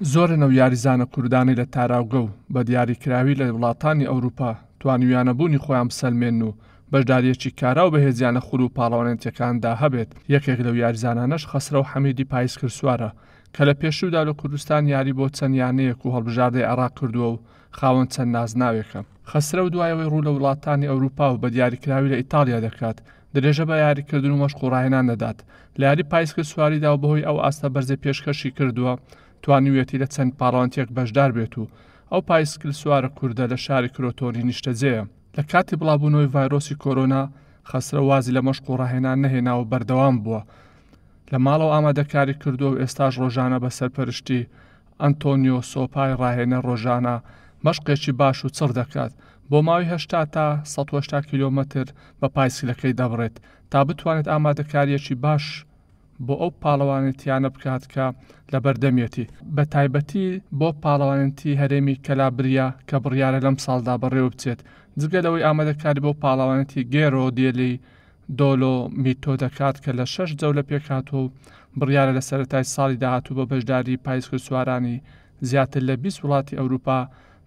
زۆرنەو یاریزانە کوردانی لە تاراوگە و بە دیاریکراوی لە وڵاتانی ئەوروپا توانیویانەبوونی خۆیان بسەلمێن و بەشداریەکی کارا و بەهێزیانە خوڵ و پاڵەوانێتیەکاندا هەبێت. یەکێک لەو یاریزانانەش خەسرە و حەمیدی پایسکر سوارە کە لە پێشودا لە کوردستان یاری بۆ چەند یانەیەک و هەڵبژاردەی عێراق کردووە و خاوەن چەند نازناوێکە. خەسرە و دوایەوەی ڕوو لە وڵاتانی ئەوروپا و بە دیاریکراوی لە ئیتالیا دەکات، درێژە بە یاریکردن و مەشق و ڕاهێنان دەدات. لە یاری پایسکر سواریدا و بەهۆی ئەو ئاستە بەرزەی پێشکەشی کردووە توانیوێتی لە چەند پاڵەوانتێک بەشدار بێت و ئەو پایسکل سوارە کووردە لە شاری کرۆتۆنی نیشتەجێیە. لە کاتی بڵاوبوونەوەی ڤایرۆسی کۆرۆنا خەسرە وازی لە مەشق و ڕاهێنان نەهێنا و بەردەوام بووە. لە ماڵەوە ئامادەکاری کردو و ئێستاش ڕۆژانە بە سەرپەرشتی ئەنتۆنیۆ سۆپای ڕاهێنە ڕۆژانە مەشقێکی باش و چڕ دەکات. بۆ ماوەی 80 تا 180 کیلۆمەتر بە پایسکلەکەی دەبڕێت تا بتوانێت ئامادەکاریەکی باش بۆ ئەو پاڵەوانێتیانە بکات کە لە بەردەمێتی بە تایبەتی بۆ پاڵەوانێتی هەرێمی کەلابریا کە بڕیارە لەم ساڵدا بەڕێوە بچێت. جگە لەوەی ئامادەکاری بۆ پاڵەوانێتی گێرۆ دێلی دۆلۆ میتۆ دەکات کە لە 6 جەولە پێکاتۆ و بڕیارە لە سەرەتای ساڵی داهاتوو بە بەشداری پایسکل سوارانی زیاتر لە 20 وڵاتی ئەوروپا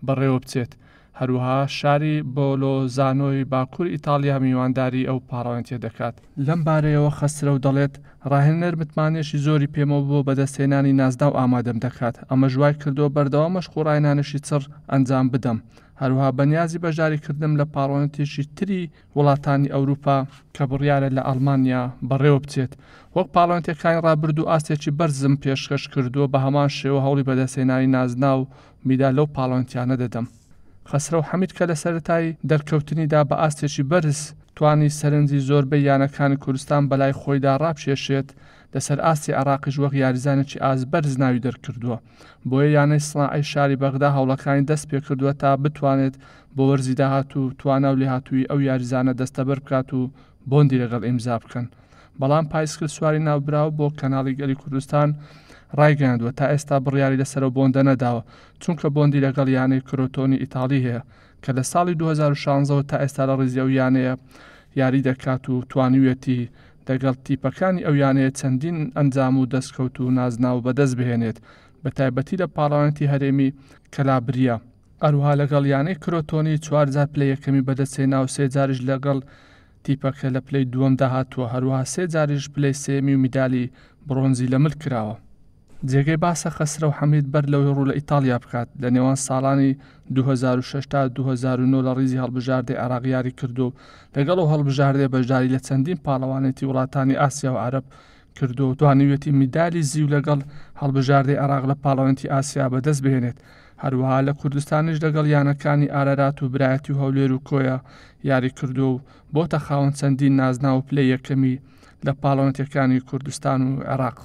بەڕێوە بچێت. هەروەها شاری بۆلۆزانۆی باکوور ئیتالیا میوانداری ئەو پاڵەوانێتیە دەکات. لەم بارەیەوە خەسرە و دەڵێت ڕاهێنەر متمانێشی زۆری پێمەوە بۆ بەدەستهێنانی نازدا و ئامادەم دەکات. ئەمە ژوای کردووە بەردەوام مەشق و ڕاهێنانێکی چڕ ئەنجام بدەم. هەروەها بەنیازی بەشداریکردن لە پاڵەوانێتێکی تری وڵاتانی ئەوروپا کە بڕیارە لە ئەڵمانیا بەڕێوە بچێت. وەک پاڵەوانێتیەکانی ڕابرد و ئاستێکی بەرزم پێشکەش کردووە بە هەمان شێوە هەوڵی بەدەستهێنانی نازنا و میدا لەو پاڵەوانێتیانە دەدەم. خەسرە و حەمید کە لە سەرەتای دەرکەوتنیدا بە ئاستێکی بەرز توانی سەرنجی زۆربەی یانەکانی کوردستان بەلای خۆیدا ڕابشێشێت لەسەر ئاستی عێراقیش وەک یاریزانێکی ئازبەرز ناوی دەرکردووە. بۆیە یانەی سڵاعی شاری بەغدا هەوڵەکانی دەست پێ کردووە تا بتوانێت بۆ وەرزی داهاتوو توانە و لێهاتووی ئەو یاریزانە دەستەبەر بکات و بۆندی لەگەڵ ئیمزا بکەن. بەڵام پایسکل سواری ناوبراو بۆ کەناڵی گەلی کوردستان ڕایگەاندووە تا ئێستا بڕیاری لەسەرەوە بۆندە نەداوە، چونکە بۆندی لەگەڵ یانەی کرۆتۆنی ئیتاڵی هەیە کە لە ساڵی 2016 تا ئێستا لە ڕێزی ئەو یانەیە یاری دەکات و توانیوێتی دەگەڵ تیپەکانی ئەو یانەیە چەندین ئەنجام و دەستکەوت و نازنا و بەدەست بهێنێت، بە تایبەتی لە پاڵەوانێتی هەرێمی کەلابریا. ئەروها لەگەڵ یانەی کرۆتۆنی 4 جار پلەی یەکەمی بەدەستهێنا و 3 جاریش لەگەڵ تیپەکە لە پلەی دووەمدا هاتووە، هەروها 3 جاریش پلەی سێمی و میدالی برۆنزی لە ملک کراوە. جێگەی باسە خەسرە و حەمید بەر لەوەی ڕوو لە ئیتالیا بکات. لە نێوان ساڵانی 2006 تا 2009 لە ڕیزی هەڵبژاردەی عێراق یاری کردو لەگەڵ و هەڵبژاردەی بەشداری لە چەندین پاڵەوانێتی وڵاتانی ئاسیا و عەرەب کردو و توانیوێتی میدالی زیو لەگەڵ هەڵبژاردەی عێراق لە پاڵەوانێتی ئاسیا بەدەست بهێنێت. هەروەها لە کوردستانیش لەگەڵ یانەکانی ئارەرات و برایەتی و هەولێر و کۆیە یاری کردو و بۆتە خاوەن چەندین نازنا و پلەی یەکەمی لە پاڵەوانێتیەکانی کوردستان و عێراق.